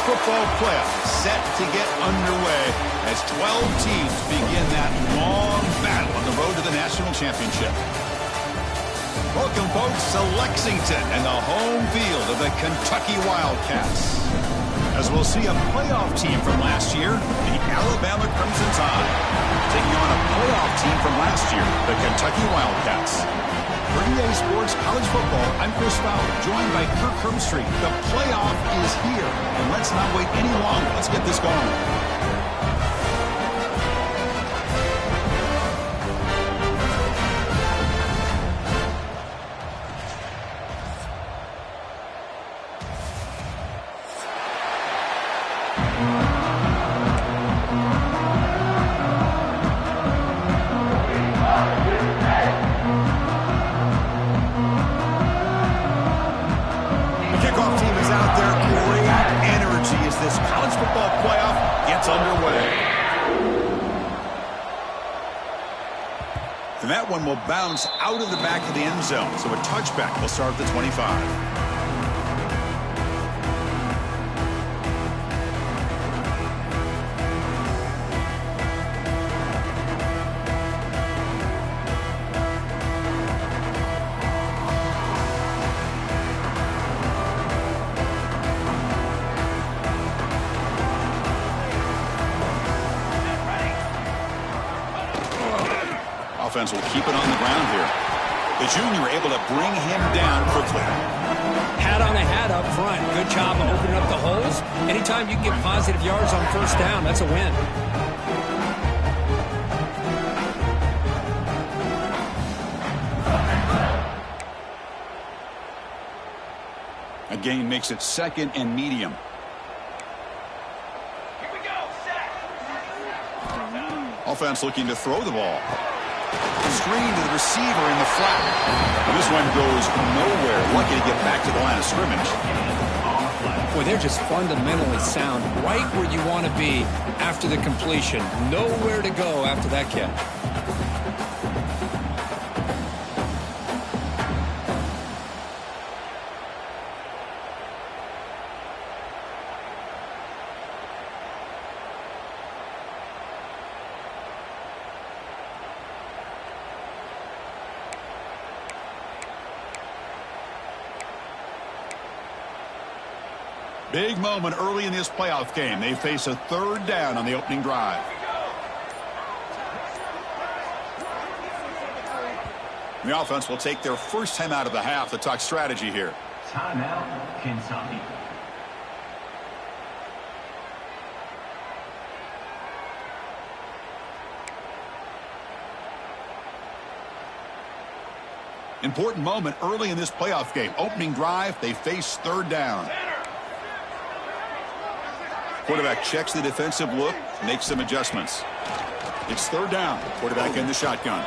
football playoff set to get underway as 12 teams begin that long battle on the road to the national championship. Welcome, folks, to Lexington and the home field of the Kentucky Wildcats. As we'll see a playoff team from last year, the Alabama Crimson Tide, taking on a playoff team from last year, the Kentucky Wildcats. For EA Sports College Football, I'm Chris Fowler, joined by Kirk Herbstreit. The playoff is here, and let's not wait any longer. Let's get this going. And that one will bounce out of the back of the end zone. So a touchback will start at the 25. Offense will keep it on the ground here. The junior able to bring him down quickly. Hat on a hat up front. Good job of opening up the holes. Anytime you can get positive yards on first down, that's a win. A gain makes it second and medium. Here we go. Set. Offense looking to throw the ball. Screen to the receiver in the flat. And this one goes nowhere. Lucky to get back to the line of scrimmage. Boy, they're just fundamentally sound. Right where you want to be after the completion. Nowhere to go after that catch. Big moment early in this playoff game. They face a third down on the opening drive. The offense will take their first time out of the half to talk strategy here. Timeout, Kentucky. Important moment early in this playoff game. Opening drive, they face third down. Quarterback checks the defensive look, makes some adjustments. It's third down. Quarterback in the shotgun.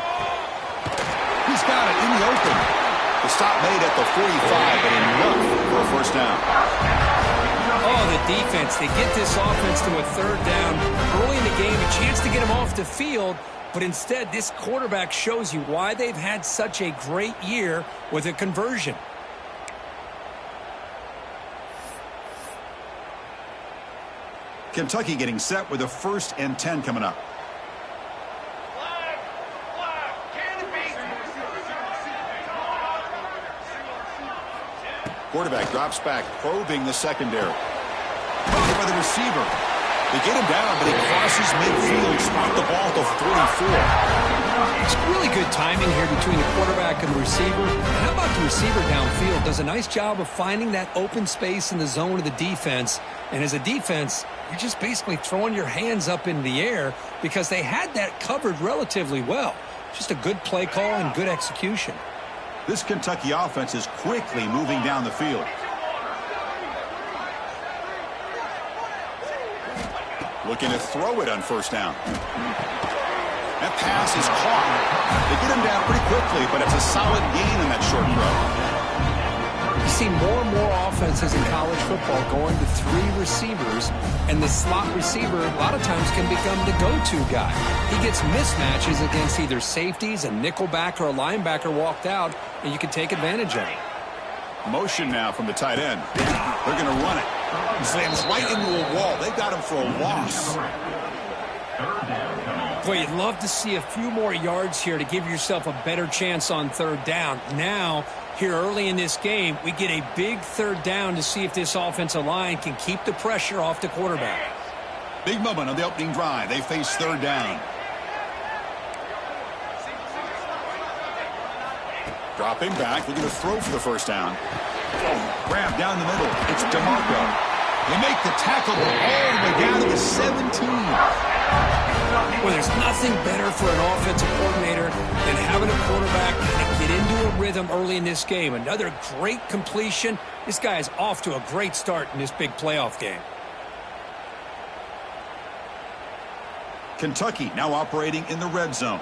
He's got it in the open. The stop made at the 45, but enough for a first down. Oh, the defense. They get this offense to a third down early in the game, a chance to get them off the field, but instead this quarterback shows you why they've had such a great year with a conversion. Kentucky getting set with a 1st and 10 coming up. Quarterback drops back, probing the secondary. Covered by the receiver. They get him down, but he crosses midfield, spot the ball at the 44. It's really good timing here between the quarterback and the receiver. And how about the receiver downfield? Does a nice job of finding that open space in the zone of the defense. And as a defense, you're just basically throwing your hands up in the air because they had that covered relatively well. Just a good play call and good execution. This Kentucky offense is quickly moving down the field. Looking to throw it on first down. That pass is caught. They get him down pretty quickly, but it's a solid gain in that short throw. You see more and more offenses in college football going to 3 receivers, and the slot receiver a lot of times can become the go-to guy. He gets mismatches against either safeties, a nickelback, or a linebacker walked out, and you can take advantage of it. Motion now from the tight end. They're going to run it. He slams right into a wall. They got him for a loss. Boy, you'd love to see a few more yards here to give yourself a better chance on third down. Now, here early in this game, we get a big third down to see if this offensive line can keep the pressure off the quarterback. Big moment on the opening drive. They face third down. Dropping back, looking to throw for the first down. Grab down the middle. It's DeMarco. They make the tackle all the way down to the 17. Well, there's nothing better for an offensive coordinator than having a quarterback kind of get into a rhythm early in this game. Another great completion. This guy is off to a great start in this big playoff game. Kentucky now operating in the red zone.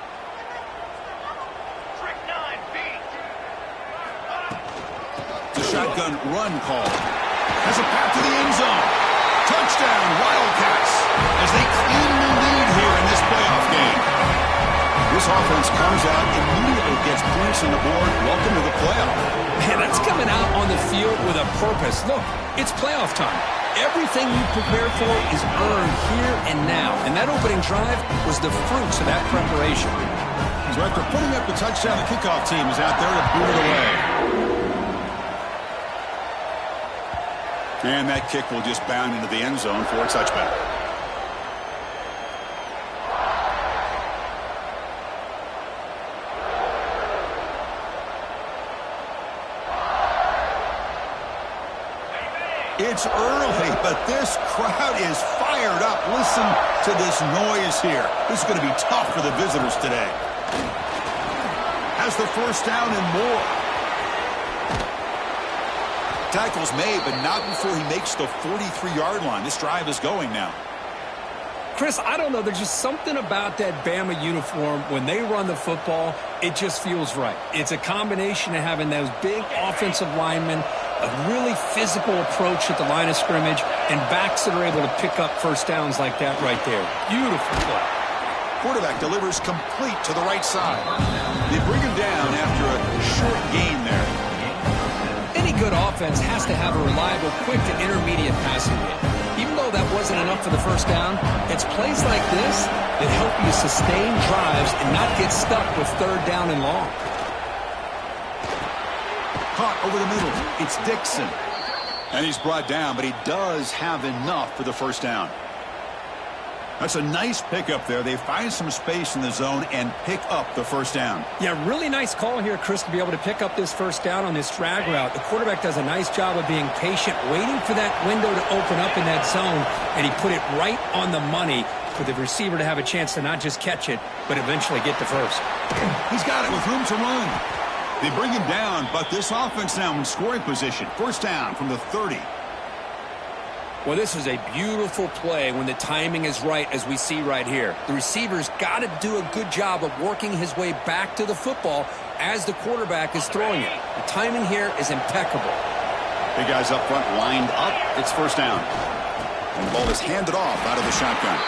The shotgun run call. Has a path to the end zone. Touchdown, Wildcats, as they claim the lead here in this playoff game. This offense comes out, immediately gets points on the board. Welcome to the playoff. Man, that's coming out on the field with a purpose. Look, it's playoff time. Everything you prepare for is earned here and now. And that opening drive was the fruits of that preparation. So after putting up the touchdown, the kickoff team is out there to boot it away. And that kick will just bound into the end zone for a touchback. It's early, but this crowd is fired up. Listen to this noise here. This is going to be tough for the visitors today. Has the first down and more. Tackle's made, but not before he makes the 43-yard line. This drive is going now. Chris, I don't know. There's just something about that Bama uniform. When they run the football, it just feels right. It's a combination of having those big offensive linemen, a really physical approach at the line of scrimmage, and backs that are able to pick up first downs like that right there. Beautiful play. Quarterback delivers complete to the right side. They bring him down after a short gain there. Any good offense has to have a reliable, quick to intermediate passing game. Even though that wasn't enough for the first down, it's plays like this that help you sustain drives and not get stuck with third down and long. Caught over the middle. It's Dixon. And he's brought down, but he does have enough for the first down. That's a nice pickup there. They find some space in the zone and pick up the first down. Yeah, really nice call here, Chris, to be able to pick up this first down on this drag route. The quarterback does a nice job of being patient, waiting for that window to open up in that zone, and he put it right on the money for the receiver to have a chance to not just catch it, but eventually get the first. He's got it with room to run. They bring him down, but this offense now in scoring position. First down from the 30. Well, this is a beautiful play when the timing is right, as we see right here. The receiver's got to do a good job of working his way back to the football as the quarterback is throwing it. The timing here is impeccable. Big guys up front lined up. It's first down. And the ball is handed off out of the shotgun.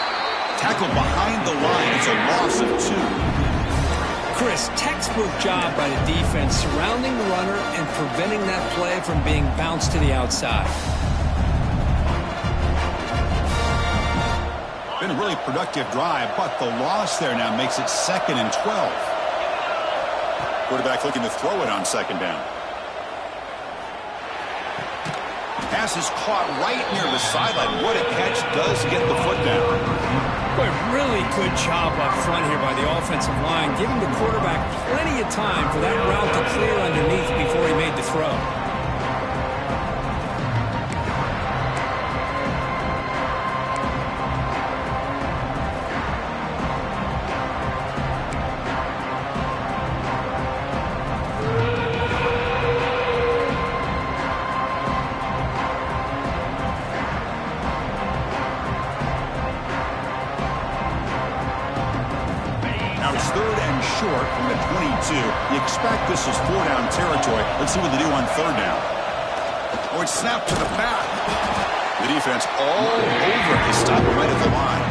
Tackled behind the line. It's a loss of 2. Chris, textbook job by the defense surrounding the runner and preventing that play from being bounced to the outside. Been a really productive drive, but the loss there now makes it 2nd and 12. Quarterback looking to throw it on second down. Pass is caught right near the sideline. What a catch, does get the foot down. Boy, really good job up front here by the offensive line, giving the quarterback plenty of time for that route to clear underneath before he made the throw. Short from the 22. You expect this is 4-down territory. Let's see what they do on third down. Oh, it's snapped to the back. The defense all over it. They stop right at the line.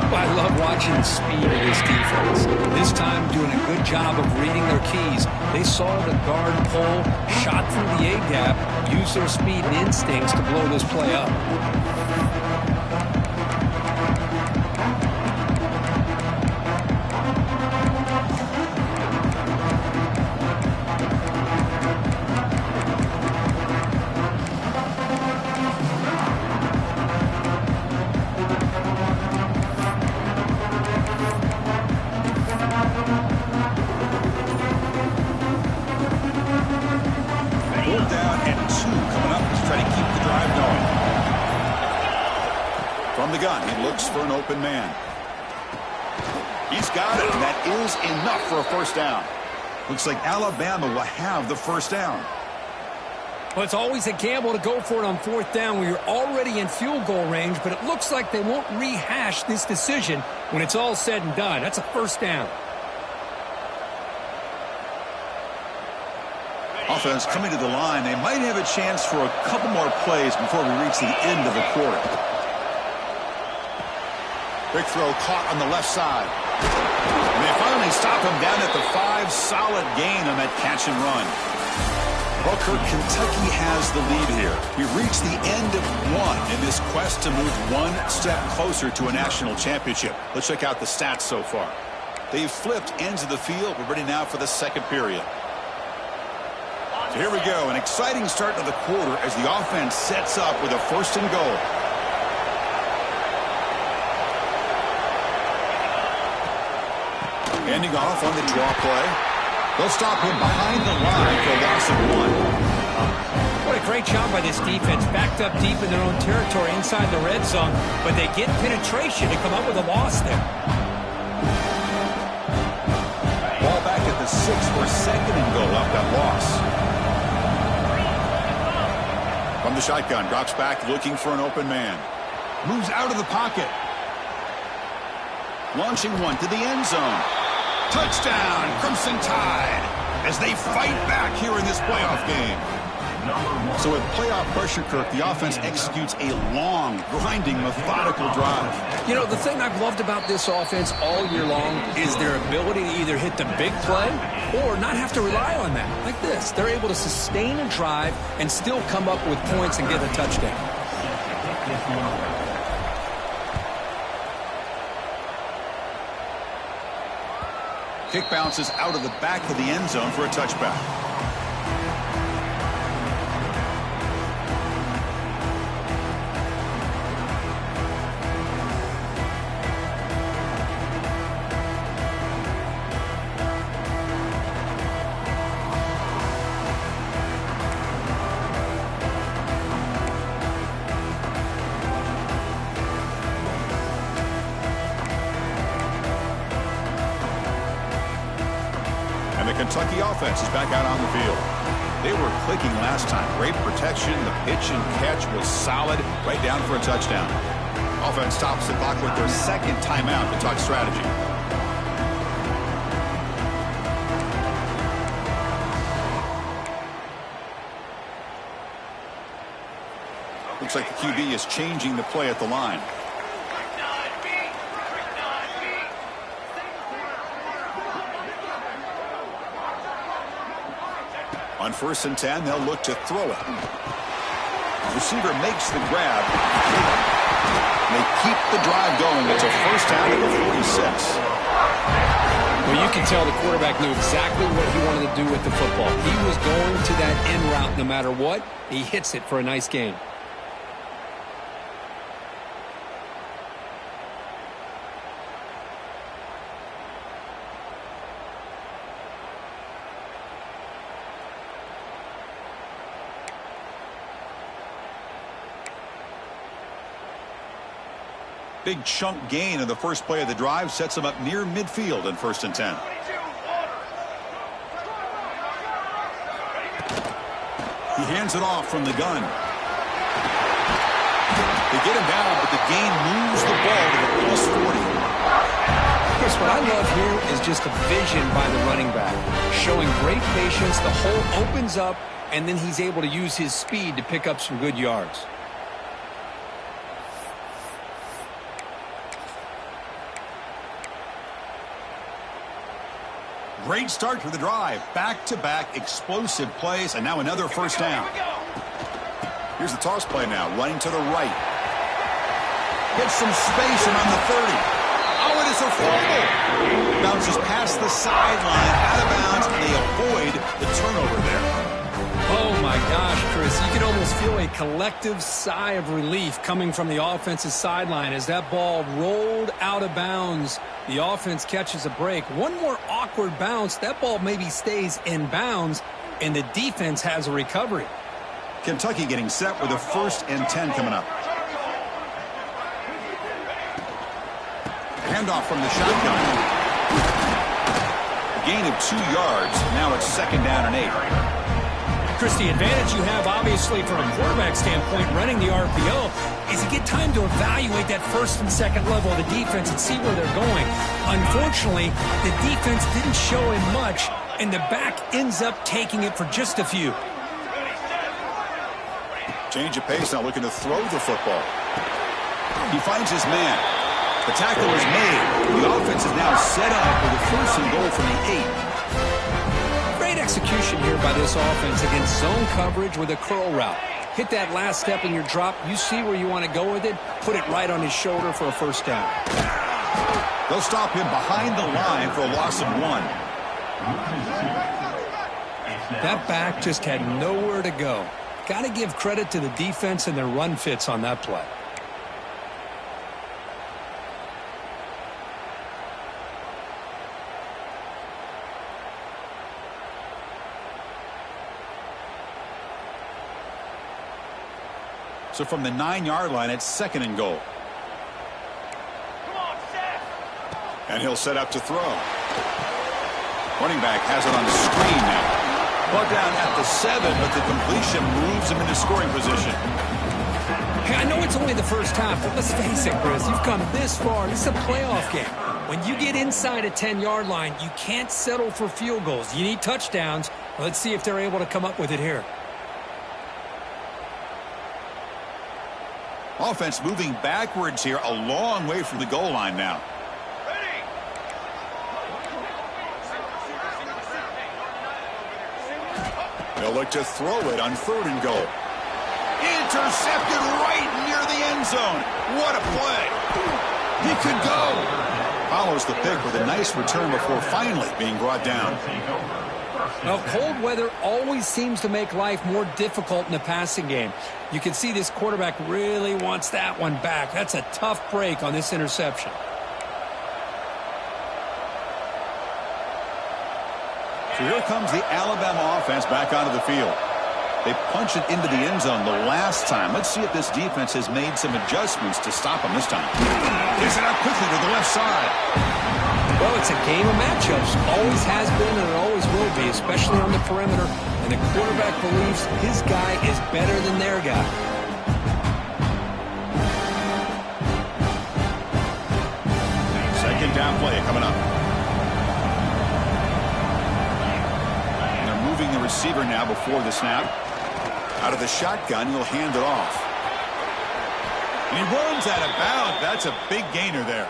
Well, I love watching the speed of this defense. This time doing a good job of reading their keys. They saw the guard pull, shot through the A-gap, used their speed and instincts to blow this play up. For an open man. He's got it, and that is enough for a first down. Looks like Alabama will have the first down. Well, it's always a gamble to go for it on fourth down when you're already in field goal range, but it looks like they won't rehash this decision when it's all said and done. That's a first down. Offense coming to the line. They might have a chance for a couple more plays before we reach the end of the quarter. Big throw caught on the left side. And they finally stop him down at the 5. Solid gain on that catch and run. Well, Kirk, Kentucky has the lead here. We've reached the end of one in this quest to move one step closer to a national championship. Let's check out the stats so far. They've flipped ends of the field. We're ready now for the second period. So here we go. An exciting start to the quarter as the offense sets up with a first and goal. Handing off on the draw play. They'll stop him behind the line for a loss of 1. What a great job by this defense. Backed up deep in their own territory inside the red zone, but they get penetration to come up with a loss there. Ball back at the 6 for second and goal off that loss. From the shotgun, drops back looking for an open man. Moves out of the pocket. Launching one to the end zone. Touchdown, Crimson Tide, as they fight back here in this playoff game. So with playoff pressure, Kirk, the offense executes a long, grinding, methodical drive. You know, the thing I've loved about this offense all year long is their ability to either hit the big play or not have to rely on that. Like this, they're able to sustain a drive and still come up with points and get a touchdown. Kick bounces out of the back of the end zone for a touchback. Kentucky offense is back out on the field. They were clicking last time. Great protection. The pitch and catch was solid. Right down for a touchdown. Offense stops the clock with their second timeout to talk strategy. Looks like the QB is changing the play at the line. On 1st and 10, they'll look to throw it. Receiver makes the grab. They keep the drive going. It's a first down at the 46. Well, you can tell the quarterback knew exactly what he wanted to do with the football. He was going to that end route no matter what. He hits it for a nice gain. Big chunk gain of the first play of the drive sets him up near midfield in 1st and 10. He hands it off from the gun. They get him down, but the gain moves the ball to the plus 40. Chris, what I love here is just the vision by the running back. Showing great patience, the hole opens up, and then he's able to use his speed to pick up some good yards. great start to the drive. Back-to-back explosive plays, and now another first down. Here's the toss play now, running to the right. Gets some space around the 30. Oh, it is a fumble. Bounces past the sideline, out of bounds, and they avoid the turnover there. Oh, my gosh, Chris. You can almost feel a collective sigh of relief coming from the offense's sideline as that ball rolled out of bounds. The offense catches a break. One more awkward bounce. That ball maybe stays in bounds, and the defense has a recovery. Kentucky getting set with a 1st and 10 coming up. Handoff from the shotgun. A gain of 2 yards. Now it's 2nd down and 8. Chris, the advantage you have, obviously, from a quarterback standpoint, running the RPO, is you get time to evaluate that 1st and 2nd level of the defense and see where they're going. Unfortunately, the defense didn't show him much, and the back ends up taking it for just a few. Change of pace, now looking to throw the football. He finds his man. The tackle is made. The offense is now set up with a 1st and goal from the 8. Great execution here by this offense against zone coverage with a curl route. Hit that last step in your drop. You see where you want to go with it. Put it right on his shoulder for a 1st down. They'll stop him behind the line for a loss of 1. That back just had nowhere to go. Got to give credit to the defense and their run fits on that play. So from the 9-yard line, it's 2nd and goal. And he'll set up to throw. Running back has it on the screen now. Ball down at the 7, but the completion moves him into scoring position. Hey, I know it's only the first half, but let's face it, Chris. You've come this far. This is a playoff game. When you get inside a 10-yard line, you can't settle for field goals. You need touchdowns. Let's see if they're able to come up with it here. Offense moving backwards here, a long way from the goal line now. They'll look to throw it on 3rd and goal. Intercepted right near the end zone. What a play. He could go. Follows the pick with a nice return before finally being brought down. Well, cold weather always seems to make life more difficult in the passing game. You can see this quarterback really wants that one back. That's a tough break on this interception. So here comes the Alabama offense back onto the field. They punch it into the end zone the last time. Let's see if this defense has made some adjustments to stop them this time. Gets it out quickly to the left side. Well, it's a game of matchups. Always has been and it always will be, especially on the perimeter. And the quarterback believes his guy is better than their guy. Second down play coming up. And they're moving the receiver now before the snap. Out of the shotgun, he'll hand it off. And he runs out of bounds. That's a big gainer there.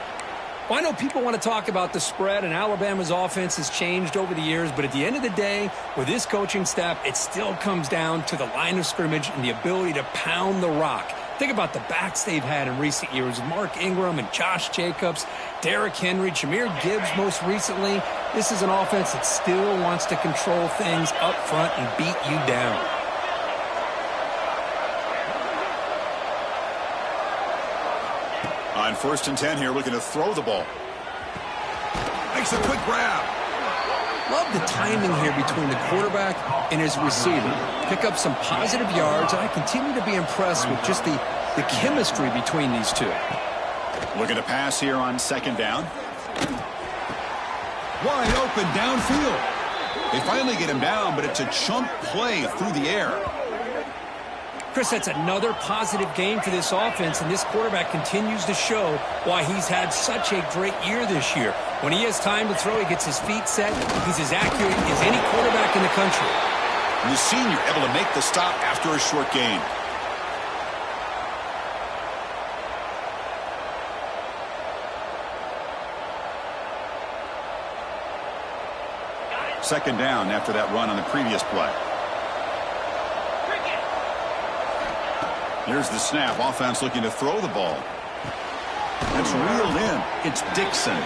Well, I know people want to talk about the spread, and Alabama's offense has changed over the years, but at the end of the day, with this coaching staff, it still comes down to the line of scrimmage and the ability to pound the rock. Think about the backs they've had in recent years. Mark Ingram and Josh Jacobs, Derrick Henry, Jahmyr Gibbs most recently. This is an offense that still wants to control things up front and beat you down. On 1st and 10 here, looking to throw the ball. Makes a quick grab. Love the timing here between the quarterback and his receiver. Pick up some positive yards, and I continue to be impressed with just the chemistry between these two. Looking to pass here on 2nd down. Wide open downfield. They finally get him down, but it's a chunk play through the air. Chris, that's another positive game for this offense, and this quarterback continues to show why he's had such a great year this year. When he has time to throw, he gets his feet set. He's as accurate as any quarterback in the country. And the senior able to make the stop after a short gain. second down after that run on the previous play. Here's the snap. Offense looking to throw the ball. It's reeled in. It's Dixon.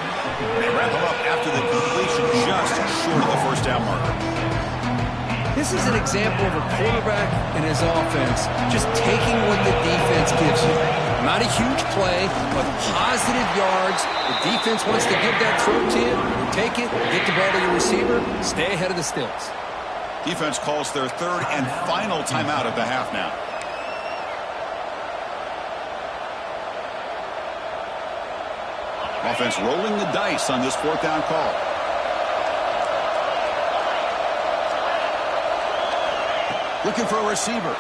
They wrap him up after the completion, just short of the first down marker. This is an example of a quarterback and his offense just taking what the defense gives you. Not a huge play, but positive yards. The defense wants to give that throw to you. You take it, get the ball to your receiver, stay ahead of the stills. Defense calls their third and final timeout of the half now. Offense rolling the dice on this fourth down call. Looking for a receiver.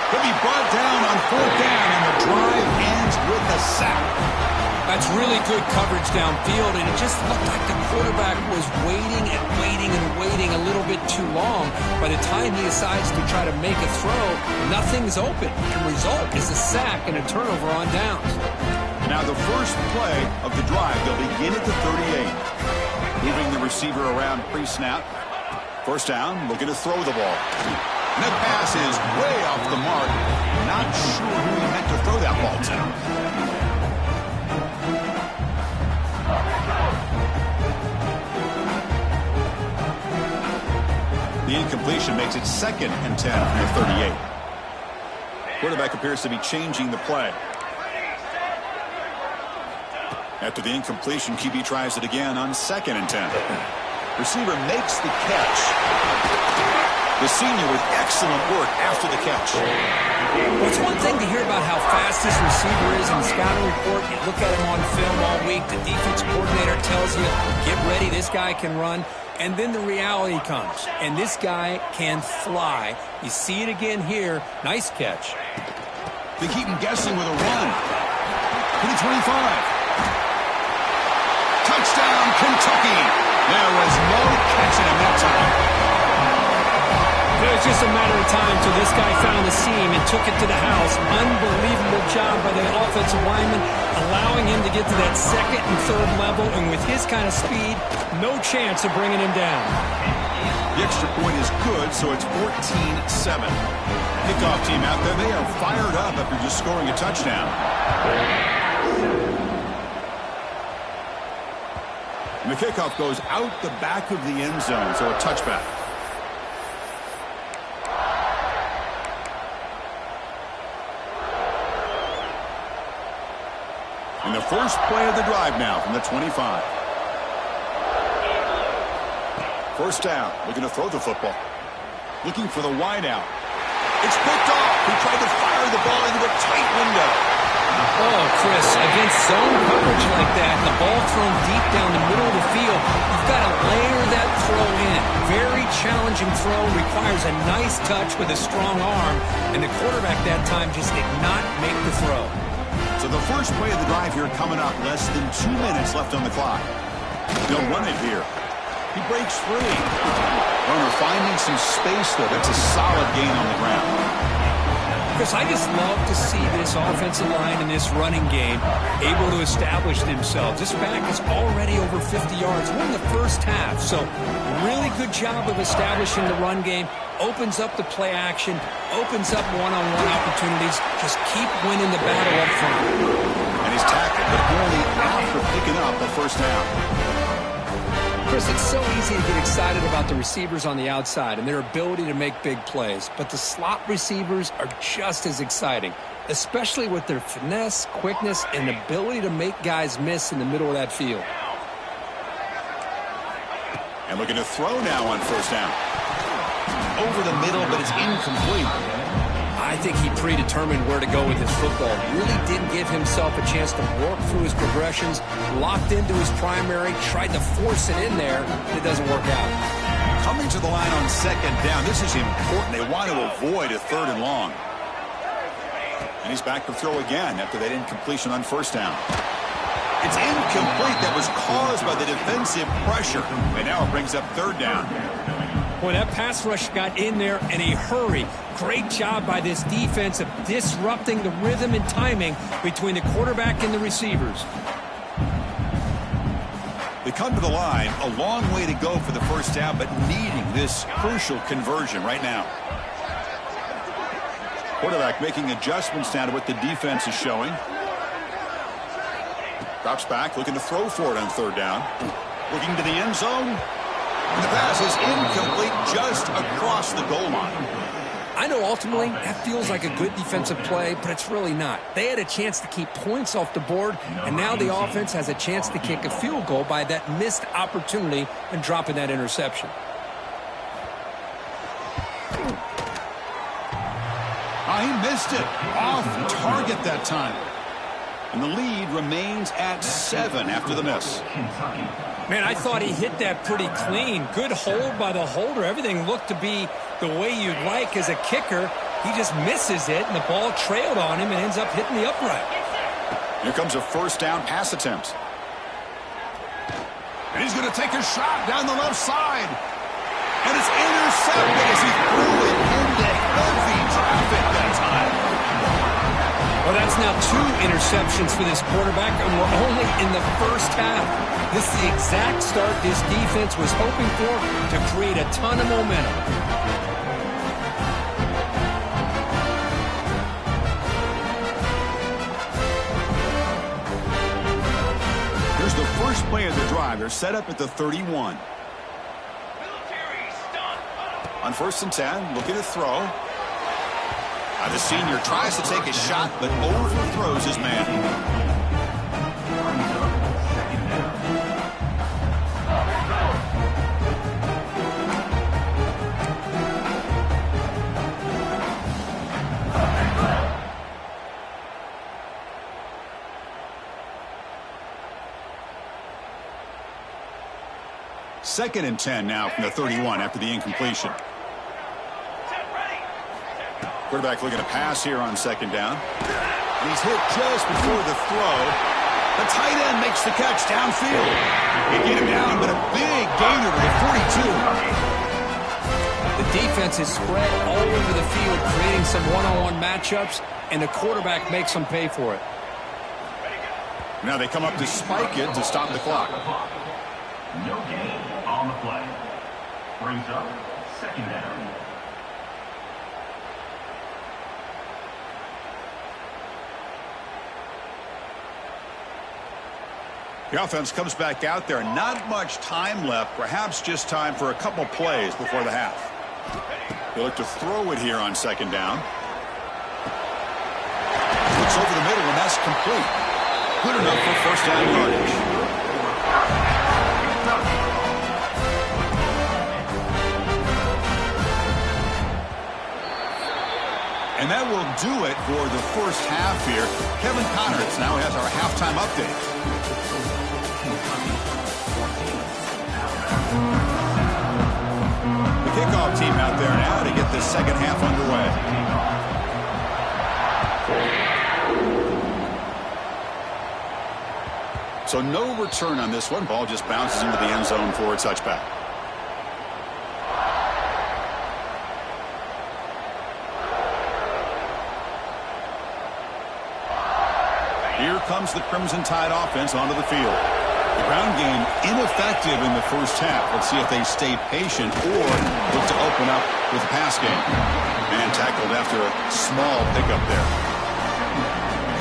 He'll be brought down on fourth down, and the drive ends with a sack. That's really good coverage downfield, and it just looked like the quarterback was waiting and waiting and waiting a little bit too long. By the time he decides to try to make a throw, nothing's open. The result is a sack and a turnover on downs. Now the first play of the drive, they'll begin at the 38. Moving the receiver around pre-snap. First down, looking to throw the ball. And that pass is way off the mark. Not sure who he meant to throw that ball to. The incompletion makes it 2nd and 10 from the 38. Quarterback appears to be changing the play. After the incompletion, QB tries it again on 2nd and 10. Receiver makes the catch. The senior with excellent work after the catch. Well, it's one thing to hear about how fast this receiver is in the scouting report. You look at him on film all week. The defense coordinator tells you, get ready, this guy can run. And then the reality comes, and this guy can fly. You see it again here. Nice catch. They keep him guessing with a run. To the 25. Touchdown, Kentucky. There was no catching him that time. It was just a matter of time until this guy found the seam and took it to the house. Unbelievable job by the offensive lineman, allowing him to get to that second and third level. And with his kind of speed, no chance of bringing him down. The extra point is good, so it's 14-7. Kickoff team out there, they are fired up after just scoring a touchdown. And the kickoff goes out the back of the end zone, so a touchback. And the first play of the drive now from the 25. First down, looking to throw the football. Looking for the wide out. It's picked off. He tried to fire the ball into a tight window. Oh, Chris, against zone coverage like that, the ball thrown deep down the middle of the field, you've got to layer that throw in. Very challenging throw, requires a nice touch with a strong arm, and the quarterback that time just did not make the throw. So the first play of the drive here coming up, less than 2 minutes left on the clock. They'll run it here. He breaks free. Runner finding some space, though. That's a solid gain on the ground. Chris, I just love to see this offensive line and this running game able to establish themselves. This back is already over 50 yards. We're in the first half, so really good job of establishing the run game. Opens up the play action, opens up one-on-one opportunities. Just keep winning the battle up front. And he's tackled, but only after picking up a first down. Chris, it's so easy to get excited about the receivers on the outside and their ability to make big plays, but the slot receivers are just as exciting, especially with their finesse, quickness, and ability to make guys miss in the middle of that field. And looking to throw now on first down. Over the middle, but it's incomplete. I think he predetermined where to go with his football. Really didn't give himself a chance to work through his progressions, locked into his primary, tried to force it in there, and it doesn't work out. Coming to the line on second down, this is important. They want to avoid a third and long. And he's back to throw again after that incompletion on first down. It's incomplete. That was caused by the defensive pressure. And now it brings up third down. Boy, that pass rush got in there in a hurry. Great job by this defense of disrupting the rhythm and timing between the quarterback and the receivers. The They come to the line, a long way to go for the first down, but needing this crucial conversion right now. Quarterback making adjustments now to what the defense is showing. Drops back, looking to throw for it on third down. Looking to the end zone. And the pass is incomplete just across the goal line. I know ultimately that feels like a good defensive play, but it's really not. They had a chance to keep points off the board, and now the offense has a chance to kick a field goal by that missed opportunity and dropping that interception. He missed it. Off target that time. And the lead remains at 7 after the miss. Man, I thought he hit that pretty clean. Good hold by the holder. Everything looked to be the way you'd like as a kicker. He just misses it, and the ball trailed on him and ends up hitting the upright. Here comes a first down pass attempt. And he's going to take a shot down the left side. And it's intercepted as he threw it into heavy traffic that time. Well, that's now 2 interceptions for this quarterback, and we're only in the first half. This is the exact start this defense was hoping for to create a ton of momentum. Here's the first play of the drive. They're set up at the 31. On 1st and 10, looking to throw. The senior tries to take a shot, but overthrows his man. Second and 10 now from the 31 after the incompletion. Quarterback looking to pass here on second down. He's hit just before the throw. The tight end makes the catch downfield. They get him down, but a big gainer to the 42. The defense is spread all over the field, creating some one-on-one matchups, and the quarterback makes them pay for it. Now they come up to spike it to stop the clock. No gain on the play. Brings up second down. The offense comes back out there. Not much time left. Perhaps just time for a couple plays before the half. They look to throw it here on second down. Looks over the middle, and that's complete. Good enough for first down yardage. And that will do it for the first half here. Kevin Connors now has our halftime update. The kickoff team out there now to get the second half underway. So no return on this one. Ball just bounces into the end zone for a touchback. Here comes the Crimson Tide offense onto the field. The ground game ineffective in the first half. Let's see if they stay patient or look to open up with a pass game. Man tackled after a small pickup there.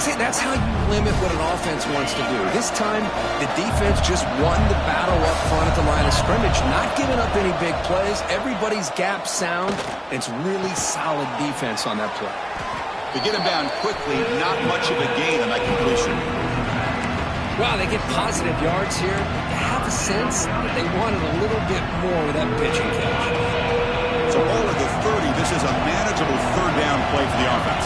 See, that's how you limit what an offense wants to do. This time, the defense just won the battle up front at the line of scrimmage, not giving up any big plays. Everybody's gap sound. It's really solid defense on that play. They get him down quickly, not much of a gain on that completion. Wow, they get positive yards here. You have a sense that they wanted a little bit more with that pitch and catch. So over the 30, this is a manageable third down play for the offense.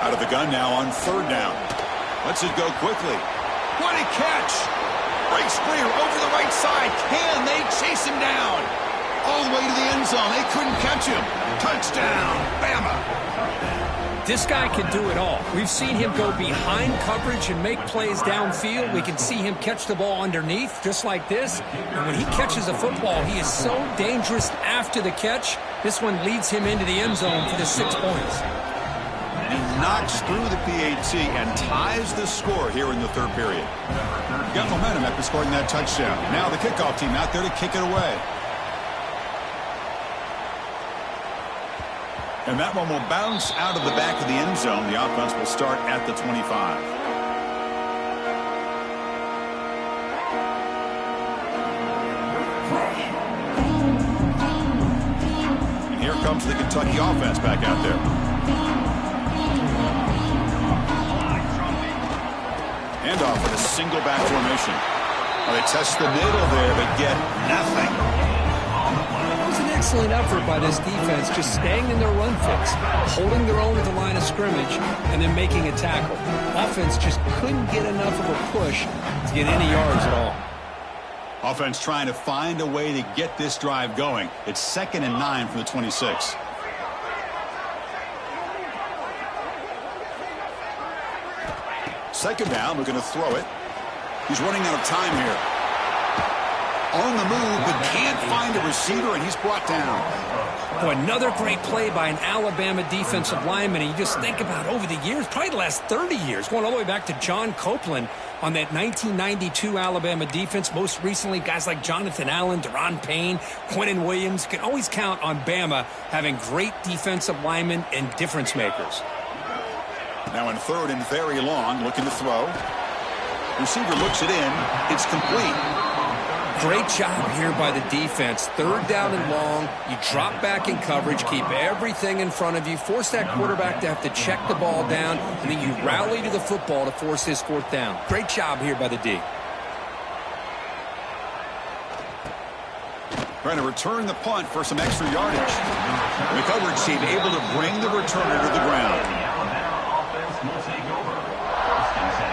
Out of the gun now on third down. Lets it go quickly. What a catch! Breaks clear over the right side. Can they chase him down? All the way to the end zone. They couldn't catch him. Touchdown, Bama. This guy can do it all. We've seen him go behind coverage and make plays downfield. We can see him catch the ball underneath, just like this. And when he catches a football, he is so dangerous after the catch. This one leads him into the end zone for the 6 points. And he knocks through the PAT and ties the score here in the third period. Got momentum after scoring that touchdown. Now the kickoff team out there to kick it away. And that one will bounce out of the back of the end zone. The offense will start at the 25. And here comes the Kentucky offense back out there. Handoff with a single back formation. Well, they test the middle there, but get nothing. It was an excellent effort by this defense, just staying in their run fix, holding their own at the line of scrimmage, and then making a tackle. Offense just couldn't get enough of a push to get any yards at all. Offense trying to find a way to get this drive going. It's 2nd and 9 from the 26. Second down, looking to throw it. He's running out of time here. On the move, but can't find a receiver, and he's brought down. Oh, another great play by an Alabama defensive lineman. And you just think about over the years, probably the last 30 years, going all the way back to John Copeland on that 1992 Alabama defense. Most recently, guys like Jonathan Allen, Deron Payne, Quinnen Williams. You can always count on Bama having great defensive linemen and difference makers. Now in 3rd and very long, looking to throw. Receiver looks it in. It's complete. Great job here by the defense. 3rd down and long. You drop back in coverage, keep everything in front of you, force that quarterback to have to check the ball down, and then you rally to the football to force his 4th down. Great job here by the D. Trying to return the punt for some extra yardage. The coverage team able to bring the returner to the ground. Will take over. 1st and 7.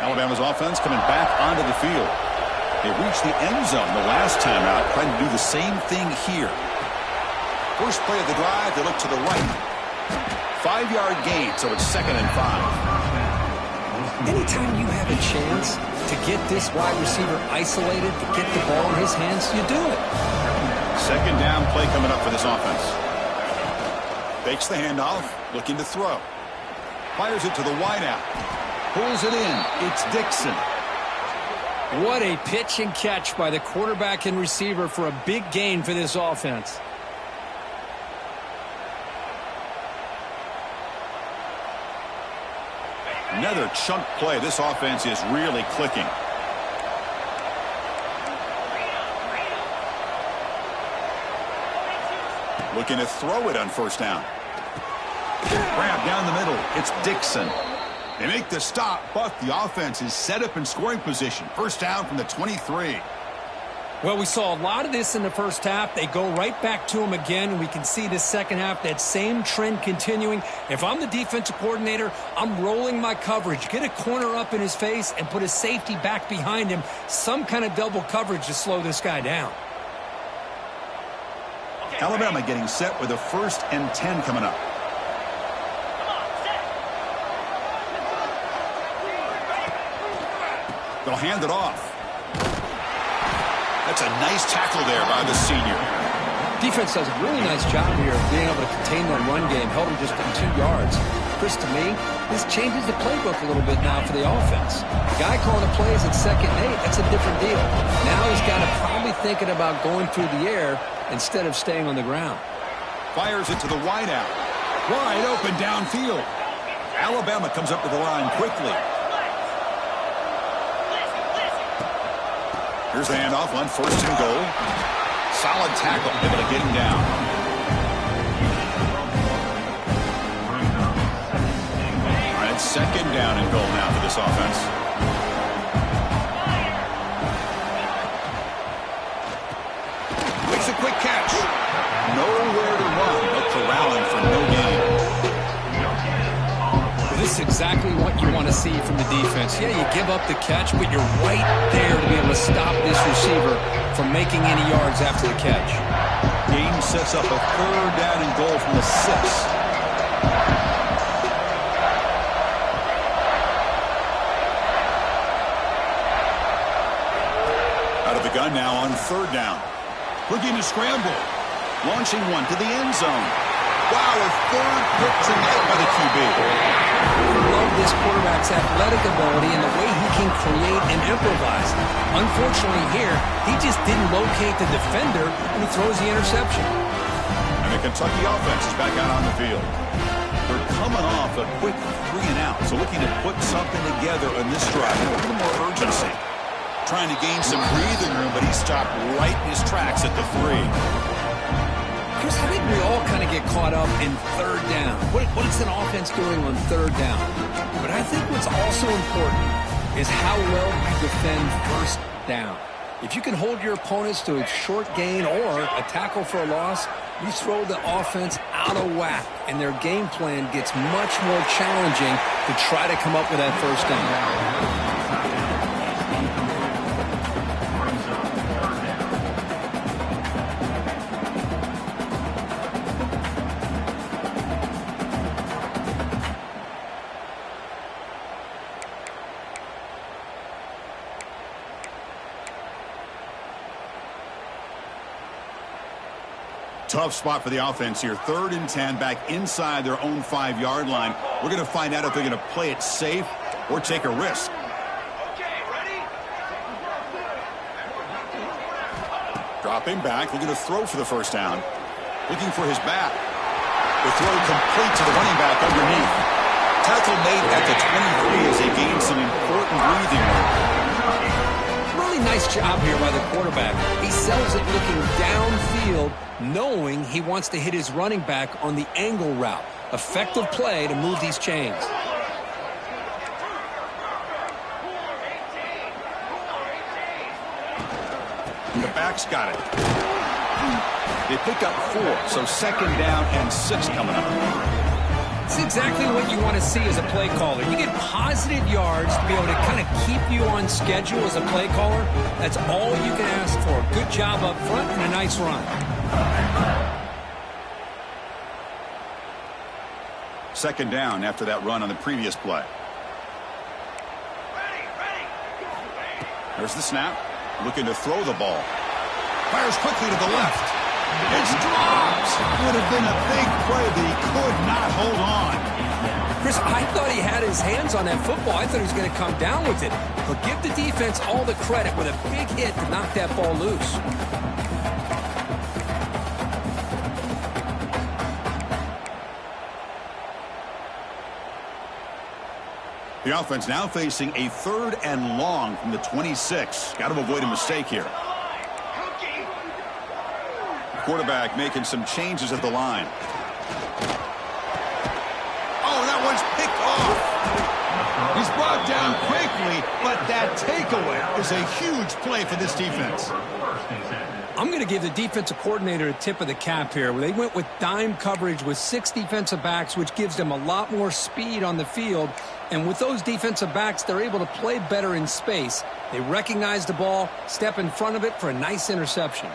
Alabama's offense coming back onto the field. They reached the end zone the last time out, trying to do the same thing here. First play of the drive, they look to the right. 5-yard gain, so it's 2nd and 5. Anytime you have a chance to get this wide receiver isolated, to get the ball in his hands, you do it. 2nd down play coming up for this offense. Fakes the handoff, looking to throw. Fires it to the wideout. Pulls it in. It's Dixon. What a pitch and catch by the quarterback and receiver for a big gain for this offense. Another chunk play. This offense is really clicking. Looking to throw it on 1st down. Grab down the middle. It's Dixon. They make the stop, but the offense is set up in scoring position. 1st down from the 23. Well, we saw a lot of this in the first half. They go right back to him again, and we can see this second half, that same trend continuing. If I'm the defensive coordinator, I'm rolling my coverage. Get a corner up in his face and put a safety back behind him. Some kind of double coverage to slow this guy down. Alabama getting set with a 1st and 10 coming up. They'll hand it off. That's a nice tackle there by the senior. Defense does a really nice job here of being able to contain their run game, held him just 2 yards. Chris, to me, this changes the playbook a little bit now for the offense. The guy calling the plays at 2nd and 8, that's a different deal. Now he's got to probably thinking about going through the air instead of staying on the ground. Fires it to the wideout. Wide open downfield. Alabama comes up to the line quickly. Here's the handoff on 1st and goal. Solid tackle, able to get him down. All right, 2nd down and goal now for this offense. Makes a quick catch. Nowhere to run, but corralling for no gain. This is exactly what you want to see from the defense. Yeah, you give up the catch, but you're right there to be able to stop this receiver from making any yards after the catch. Game sets up a 3rd down and goal from the 6. Out of the gun now on 3rd down. Looking to scramble. Launching one to the end zone. Wow, a third pick tonight by the QB. I love this quarterback's athletic ability and the way he can create and improvise. Unfortunately here, he just didn't locate the defender and he throws the interception. And the Kentucky offense is back out on the field. They're coming off a quick 3 and out, so looking to put something together on this drive. A little more urgency. Trying to gain some breathing room, but he stopped right in his tracks at the 3. Chris, I think we all kind of get caught up in third down. What is an offense doing on third down? But I think what's also important is how well you defend first down. If you can hold your opponents to a short gain or a tackle for a loss, you throw the offense out of whack, and their game plan gets much more challenging to try to come up with that first down. Tough spot for the offense here. 3rd and 10, back inside their own 5-yard line. We're going to find out if they're going to play it safe or take a risk. Okay, ready? Dropping back, looking to throw for the first down. Looking for his back. The throw complete to the running back underneath. Tackle made at the 23 as they gain some important breathing room. Really nice job here by the quarterback. He sells it looking downfield, knowing he wants to hit his running back on the angle route. Effective play to move these chains. The back's got it. They pick up 4, so 2nd down and 6 coming up. It's exactly what you want to see as a play caller. You get positive yards to be able to kind of keep you on schedule as a play caller. That's all you can ask for. Good job up front and a nice run. 2nd down after that run on the previous play. There's the snap. Looking to throw the ball. Fires quickly to the left. It's dropped. Would have been a big play, but he could not hold on. Chris, I thought he had his hands on that football. I thought he was going to come down with it. But give the defense all the credit with a big hit to knock that ball loose. The offense now facing a 3rd and long from the 26. Got to avoid a mistake here. Quarterback making some changes at the line. Oh, that one's picked off. He's brought down quickly, but that takeaway is a huge play for this defense. I'm going to give the defensive coordinator a tip of the cap here. They went with dime coverage with 6 defensive backs, which gives them a lot more speed on the field. And with those defensive backs, they're able to play better in space. They recognize the ball, step in front of it for a nice interception.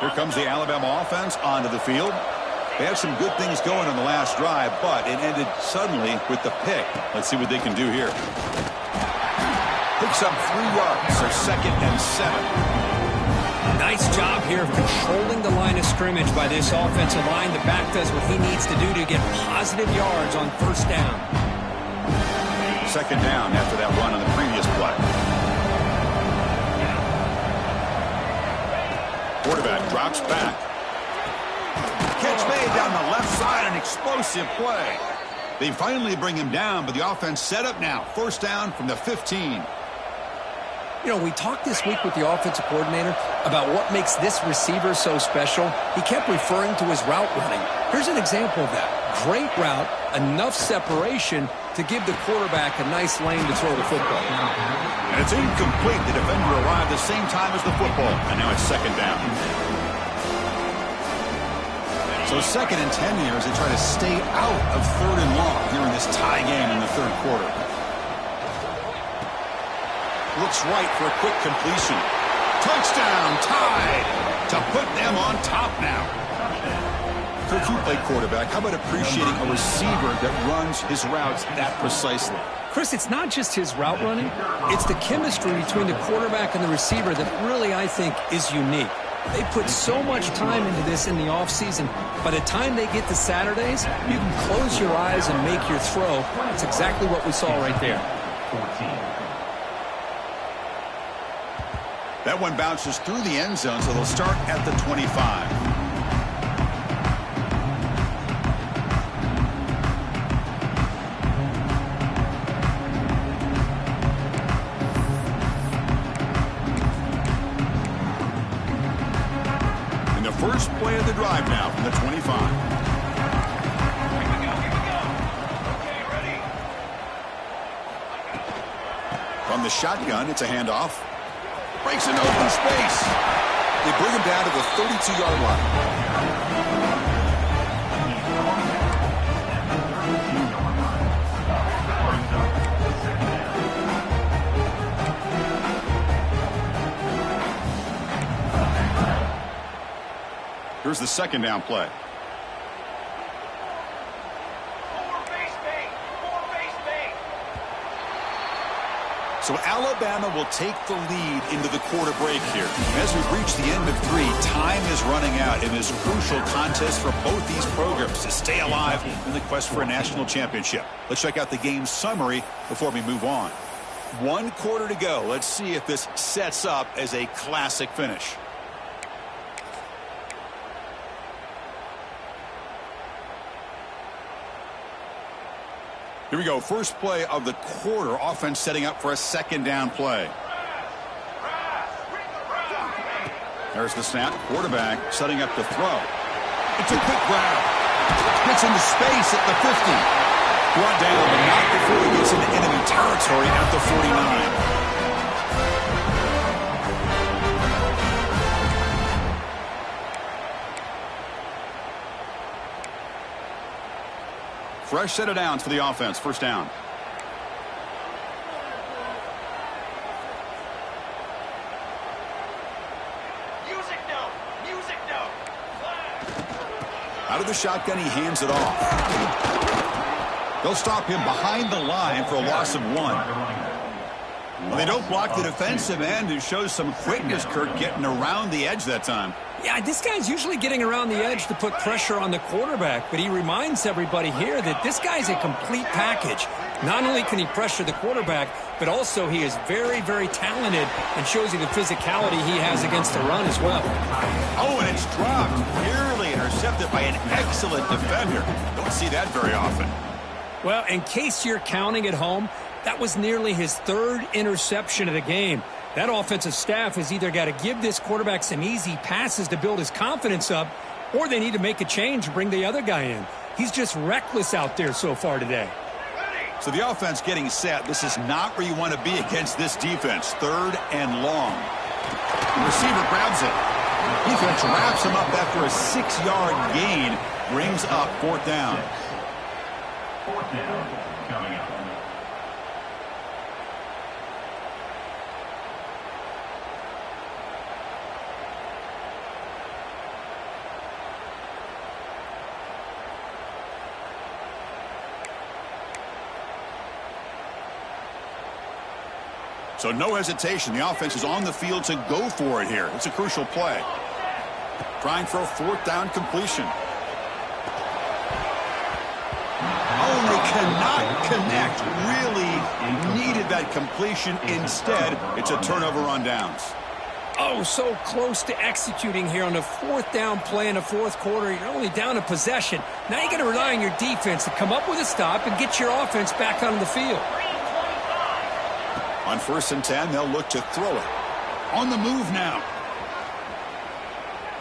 Here comes the Alabama offense onto the field. They had some good things going on the last drive, but it ended suddenly with the pick. Let's see what they can do here. Picks up 3 yards, so 2nd and 7. Nice job here of controlling the line of scrimmage by this offensive line. The back does what he needs to do to get positive yards on first down. 2nd down after that run on the previous play. Quarterback drops back. Catch made down the left side, an explosive play. They finally bring him down, but the offense set up now. 1st down from the 15. You know, we talked this week with the offensive coordinator about what makes this receiver so special. He kept referring to his route running. Here's an example of that. Great route, enough separation to give the quarterback a nice lane to throw the football. And it's incomplete. The defender arrived the same time as the football, and now it's 2nd down. So 2nd and 10 here as they try to stay out of 3rd and long here in this tie game in the 3rd quarter. Looks right for a quick completion. Touchdown, tied to put them on top now. Coach, you play quarterback. How about appreciating a receiver that runs his routes that precisely? Chris, it's not just his route running. It's the chemistry between the quarterback and the receiver that really, I think, is unique. They put so much time into this in the offseason. By the time they get to Saturdays, you can close your eyes and make your throw. That's exactly what we saw right there. 14. That one bounces through the end zone, so they'll start at the 25. First play of the drive now from the 25. Here we go. Okay, ready. From the shotgun, it's a handoff. Breaks an open space. They bring him down to the 32-yard line. Here's the second down play. So Alabama will take the lead into the quarter break here. As we reach the end of 3, time is running out in this crucial contest for both these programs to stay alive in the quest for a national championship. Let's check out the game summary before we move on. 1 quarter to go. Let's see if this sets up as a classic finish. Here we go. First play of the quarter. Offense setting up for a second down play. There's the snap. Quarterback setting up the throw. It's a quick grab. Gets into space at the 50. Brought down, but not before he gets into enemy territory at the 49. Fresh set of downs for the offense. First down. Music note. Out of the shotgun, he hands it off. They'll stop him behind the line for a loss of 1. Well, they don't block the defensive end, who shows some quickness, Kurt, getting around the edge that time. Yeah, this guy's usually getting around the edge to put pressure on the quarterback, but he reminds everybody here that this guy's a complete package. Not only can he pressure the quarterback, but also he is very, very talented and shows you the physicality he has against the run as well. Oh, and it's dropped. Nearly intercepted by an excellent defender. Don't see that very often. Well, in case you're counting at home, that was nearly his 3rd interception of the game. That offensive staff has either got to give this quarterback some easy passes to build his confidence up, or they need to make a change and bring the other guy in. He's just reckless out there so far today. So the offense getting set. This is not where you want to be against this defense. 3rd and long. The receiver grabs it. Defense wraps him up after a 6-yard gain. Brings up 4th down. 4th down coming up. So no hesitation. The offense is on the field to go for it here. It's a crucial play. Trying for a 4th down completion. Oh, they cannot connect. Really needed that completion. Instead, it's a turnover on downs. Oh, so close to executing here on the 4th down play in the 4th quarter. You're only down a possession. Now you got to rely on your defense to come up with a stop and get your offense back on the field. On 1st and 10, they'll look to throw it. On the move now.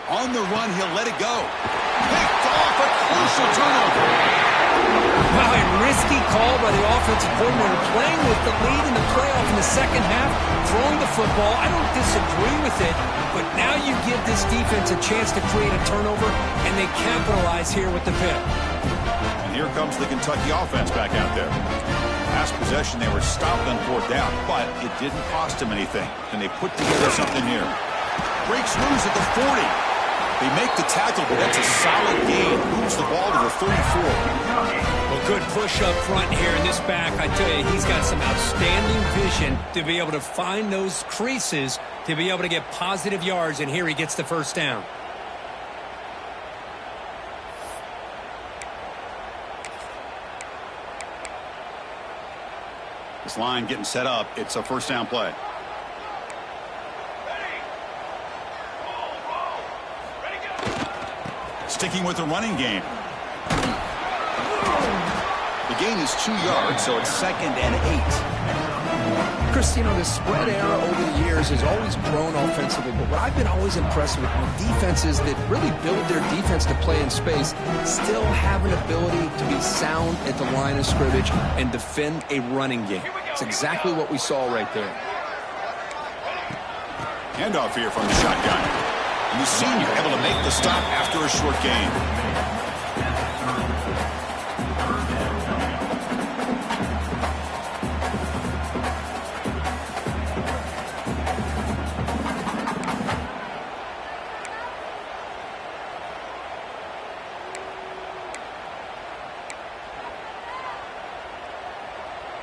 On the run, he'll let it go. Picked off, a crucial turnover. Wow, a risky call by the offensive coordinator, playing with the lead in the playoff in the second half, throwing the football. I don't disagree with it, but now you give this defense a chance to create a turnover, and they capitalize here with the pick. And here comes the Kentucky offense back out there. Last possession, they were stopped on 4th down, but it didn't cost them anything. And they put together something here. Breaks loose at the 40. They make the tackle, but that's a solid gain. Moves the ball to the 34. Well, good push up front here in this back. I tell you, he's got some outstanding vision to be able to find those creases, to be able to get positive yards, and here he gets the first down. This line getting set up. It's a first down play. Sticking with the running game. The gain is 2 yards, so it's 2nd and 8. Chris, you know, the spread era over the years has always grown offensively, but what I've been always impressed with defenses that really build their defense to play in space still have an ability to be sound at the line of scrimmage and defend a running game. It's exactly what we saw right there. Handoff here from the shotgun. And the senior able to make the stop after a short gain.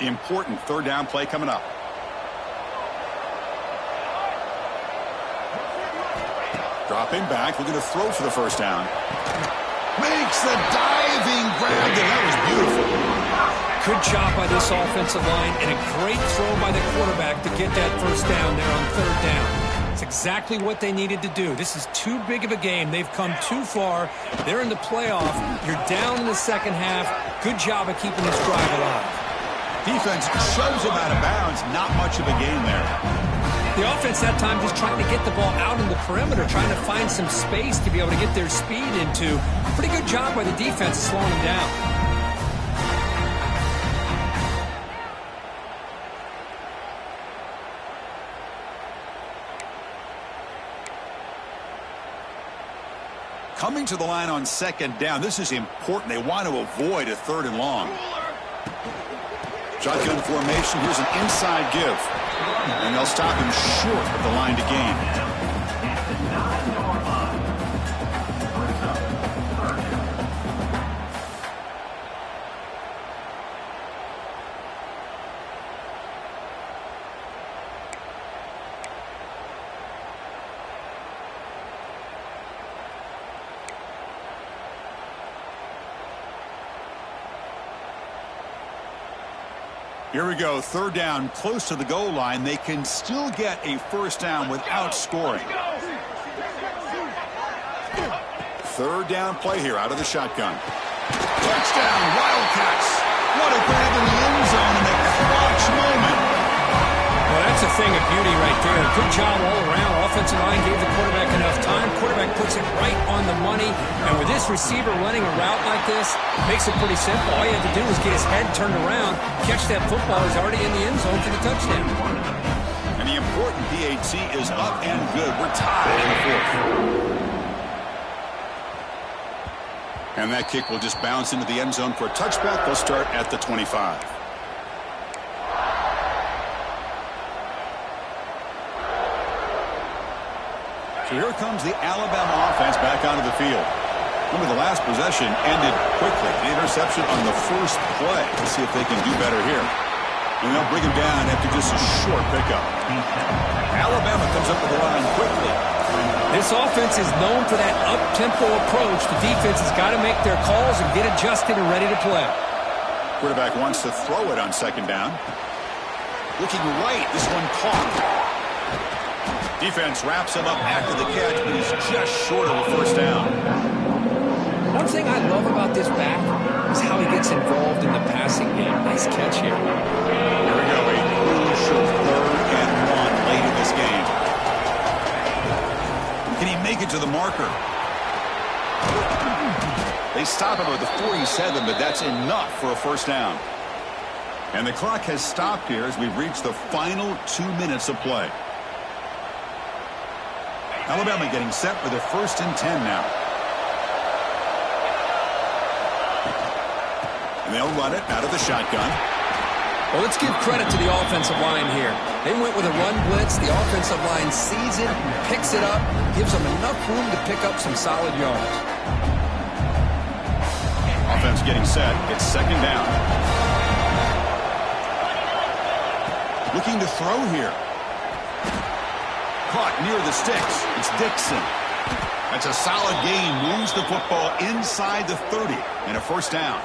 Important third down play coming up. Dropping back, looking to throw for the first down. Makes the diving grab, and that was beautiful. Good job by this offensive line, and a great throw by the quarterback to get that first down there on third down. It's exactly what they needed to do. This is too big of a game. They've come too far. They're in the playoff. You're down in the second half. Good job of keeping this drive alive. Defense shoves him out of bounds. Not much of a gain there. The offense that time just trying to get the ball out in the perimeter, trying to find some space to be able to get their speed into. Pretty good job by the defense slowing them down. Coming to the line on second down. This is important. They want to avoid a third and long. Shotgun formation. Here's an inside give. And they'll stop him short of the line to gain. Here we go, third down, close to the goal line. They can still get a first down without scoring. Third down play here out of the shotgun. Touchdown, Wildcats. What a grab in the end zone in a clutch moment. Well, that's a thing of beauty right there. Good job all around. Offensive line gave the quarterback enough time. Quarterback puts it right on the money. And with this receiver running a route like this, makes it pretty simple. All you have to do is get his head turned around, catch that football. He's already in the end zone for the touchdown. And the important PAT is up and good. We're tied in the fourth. And that kick will just bounce into the end zone for a touchback. They'll start at the 25. So here comes the Alabama offense back onto the field. Remember, the last possession ended quickly. The interception on the first play. Let's see if they can do better here. And they'll bring him down after just a short pickup. Alabama comes up with the line quickly. This offense is known for that up-tempo approach. The defense has got to make their calls and get adjusted and ready to play. Quarterback wants to throw it on second down. Looking right. This one caught. Defense wraps him up after the catch, but he's just short of a first down. One thing I love about this back is how he gets involved in the passing game. Nice catch here. Here we go, a crucial 3rd and 1 late in this game. Can he make it to the marker? They stop him at the 47, but that's enough for a first down. And the clock has stopped here as we've reached the final 2 minutes of play. Alabama getting set for the 1st and 10 now. And they'll run it out of the shotgun. Well, let's give credit to the offensive line here. They went with a run blitz. The offensive line sees it, picks it up, gives them enough room to pick up some solid yards. Offense getting set. It's second down. Looking to throw here. Caught near the sticks. It's Dixon. That's a solid gain. Moves the football inside the 30 and a first down.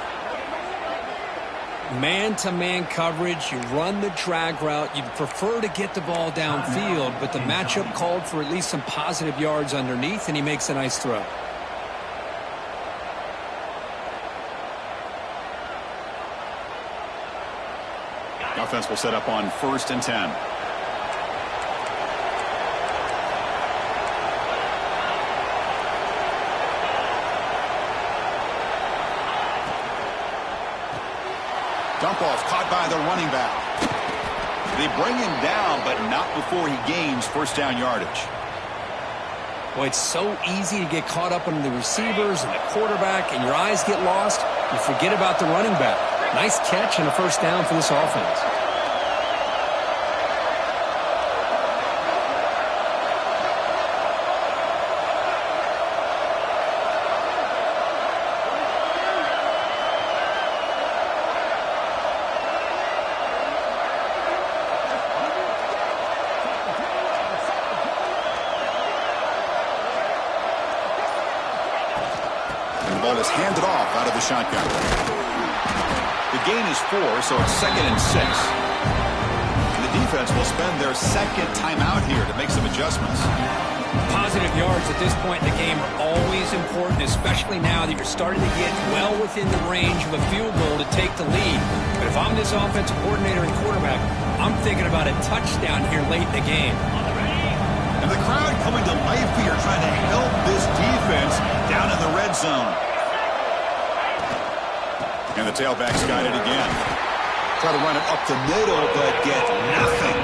Man-to-man coverage, you run the drag route. You'd prefer to get the ball downfield, but the matchup called for at least some positive yards underneath, and he makes a nice throw. The offense will set up on 1st and 10. Dump off caught by the running back. They bring him down, but not before he gains first down yardage. Boy, it's so easy to get caught up in the receivers and the quarterback, and your eyes get lost. You forget about the running back. Nice catch and a first down for this offense. Ball is handed off out of the shotgun. The gain is 4, so it's 2nd and 6. And the defense will spend their second timeout here to make some adjustments. Positive yards at this point in the game are always important, especially now that you're starting to get well within the range of a field goal to take the lead. But if I'm this offensive coordinator and quarterback, I'm thinking about a touchdown here late in the game. And the crowd coming to life here, trying to help this defense down in the red zone. And the tailback's got it again. Try to run it up the middle, but get nothing.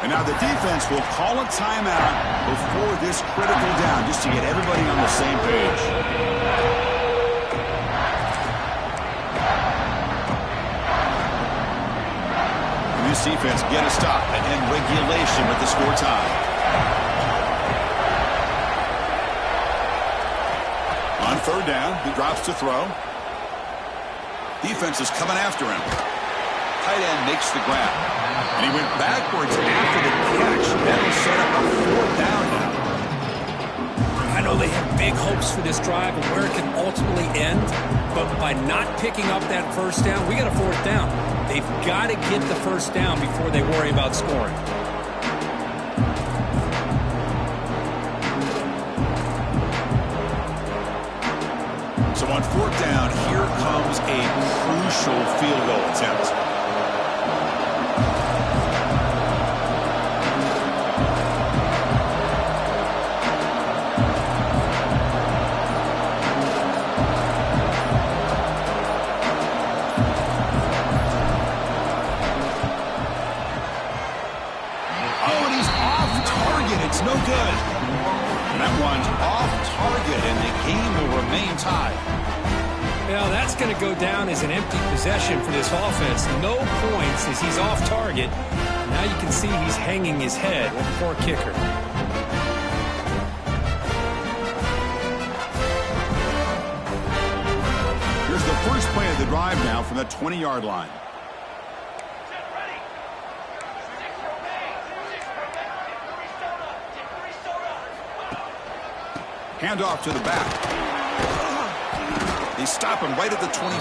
And now the defense will call a timeout before this critical down, just to get everybody on the same page. And this defense get a stop and end regulation with the score tie. On 3rd down, he drops to throw. Defense is coming after him. Tight end makes the grab. And he went backwards after the catch. That'll set up a 4th down now. I know they have big hopes for this drive and where it can ultimately end, but by not picking up that first down, we got a 4th down. They've got to get the first down before they worry about scoring. So on 4th down, here comes a crucial field goal attempt. Oh, and he's off target. It's no good. And that one's off target, and the game will remain tied. Well, that's going to go down as an empty possession for this offense. No points as he's off target. Now you can see he's hanging his head. What a poor kicker. Here's the first play of the drive now from the 20-yard line. Handoff to the back. They stop him right at the 24.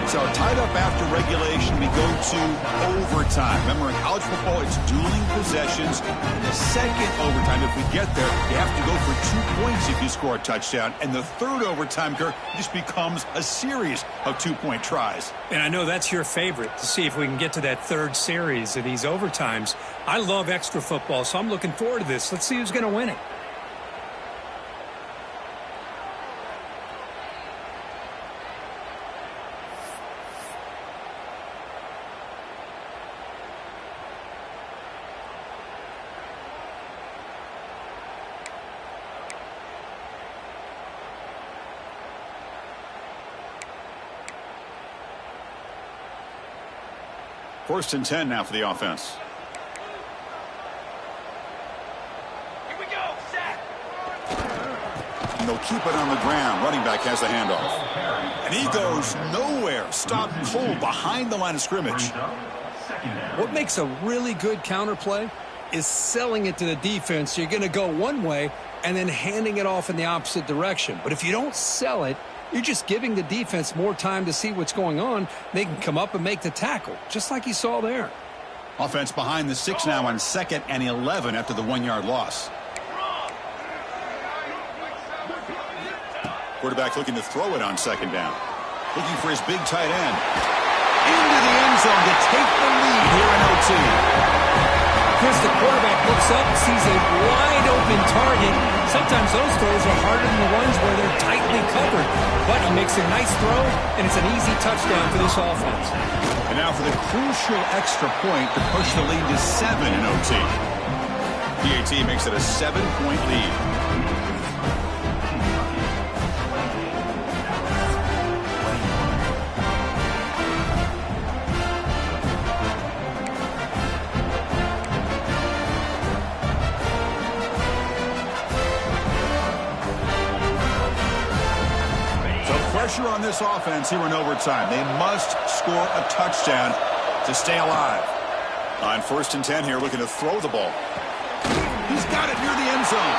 So tied up after regulation, we go to overtime. Remember, in college football, it's dueling possessions. In the second overtime, if we get there, you have to go for 2 points if you score a touchdown. And the third overtime, Kirk, just becomes a series of 2-point tries. And I know that's your favorite, to see if we can get to that third series of these overtimes. I love extra football, so I'm looking forward to this. Let's see who's going to win it. First and 10 now for the offense. Here we go. Set. And they'll keep it on the ground. Running back has the handoff. And he goes nowhere. Stop cold behind the line of scrimmage. What makes a really good counterplay is selling it to the defense. You're going to go one way and then handing it off in the opposite direction. But if you don't sell it, you're just giving the defense more time to see what's going on. They can come up and make the tackle, just like you saw there. Offense behind the 6 now on 2nd and 11 after the 1-yard loss. Quarterback looking to throw it on 2nd down. Looking for his big tight end. Into the end zone to take the lead here in OT. Chris, the quarterback looks up and sees a wide-open target. Sometimes those throws are harder than the ones where they're tightly covered. But he makes a nice throw, and it's an easy touchdown for this offense. And now for the crucial extra point to push the lead to 7 in OT. PAT makes it a 7-point lead. Pressure on this offense here in overtime. They must score a touchdown to stay alive. On 1st and 10 here, looking to throw the ball. He's got it near the end zone.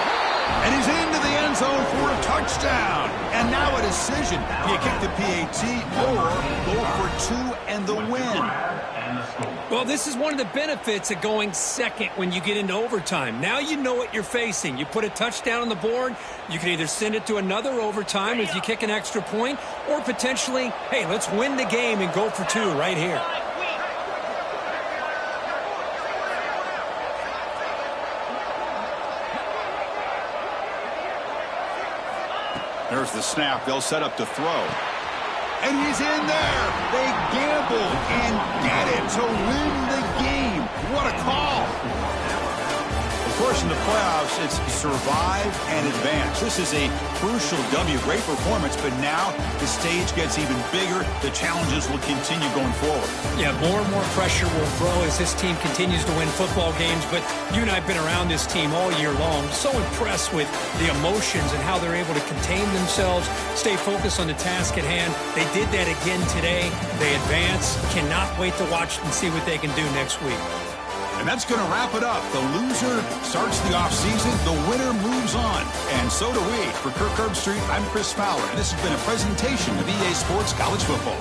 And he's into the end zone for a touchdown. And now a decision. Do you kick the PAT or go for 2 and the win? Well, this is one of the benefits of going second when you get into overtime. Now you know what you're facing. You put a touchdown on the board, you can either send it to another overtime if you kick an extra point, or potentially, hey, let's win the game and go for 2 right here. There's the snap. They'll set up to throw. And he's in there. They gamble and get it to win the game. What a call. Of course, in the playoffs, it's survive and advance. This is a crucial W. Great performance, but now the stage gets even bigger. The challenges will continue going forward. Yeah, more and more pressure will grow as this team continues to win football games, but you and I have been around this team all year long. So impressed with the emotions and how they're able to contain themselves, stay focused on the task at hand. They did that again today. They advance. Cannot wait to watch and see what they can do next week. And that's going to wrap it up. The loser starts the offseason. The winner moves on. And so do we. For Kirk Herbstreit, I'm Chris Fowler. And this has been a presentation of EA Sports College Football.